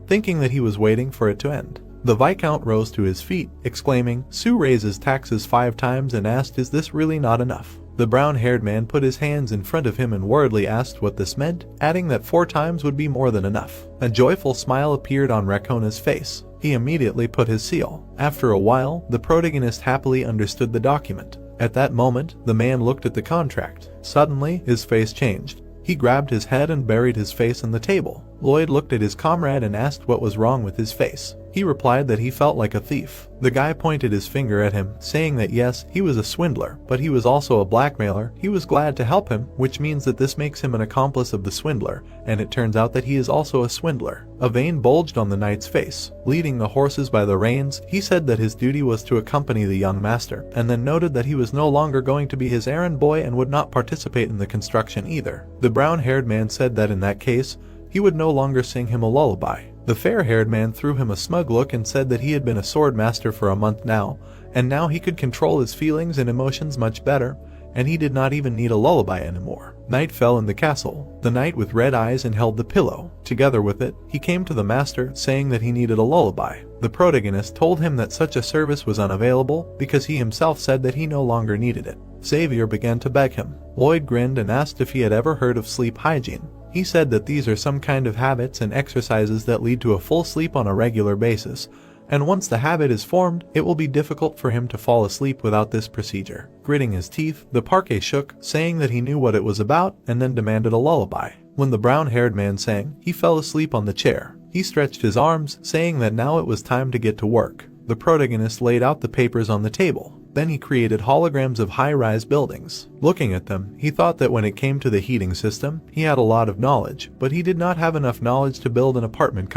thinking that he was waiting for it to end. The Viscount rose to his feet, exclaiming, "Sue raises taxes 5 times," and asked, "Is this really not enough?" The brown-haired man put his hands in front of him and worriedly asked what this meant, adding that 4 times would be more than enough. A joyful smile appeared on Rakona's face. He immediately put his seal. After a while, the protagonist happily understood the document. At that moment, the man looked at the contract. Suddenly, his face changed. He grabbed his head and buried his face on the table. Lloyd looked at his comrade and asked what was wrong with his face. He replied that he felt like a thief. The guy pointed his finger at him, saying that yes, he was a swindler, but he was also a blackmailer. He was glad to help him, which means that this makes him an accomplice of the swindler, and it turns out that he is also a swindler. A vein bulged on the knight's face. Leading the horses by the reins, he said that his duty was to accompany the young master, and then noted that he was no longer going to be his errand boy and would not participate in the construction either. The brown-haired man said that in that case, he would no longer sing him a lullaby. The fair-haired man threw him a smug look and said that he had been a sword master for a month now, and now he could control his feelings and emotions much better, and he did not even need a lullaby anymore. Night fell in the castle. The knight with red eyes and held the pillow. Together with it, he came to the master, saying that he needed a lullaby. The protagonist told him that such a service was unavailable because he himself said that he no longer needed it. Xavier began to beg him. Lloyd grinned and asked if he had ever heard of sleep hygiene. He said that these are some kind of habits and exercises that lead to a full sleep on a regular basis, and once the habit is formed, it will be difficult for him to fall asleep without this procedure. Gritting his teeth, the parquet shook, saying that he knew what it was about, and then demanded a lullaby. When the brown-haired man sang, he fell asleep on the chair. He stretched his arms, saying that now it was time to get to work. The protagonist laid out the papers on the table. Then he created holograms of high-rise buildings. Looking at them, he thought that when it came to the heating system, he had a lot of knowledge, but he did not have enough knowledge to build an apartment complex.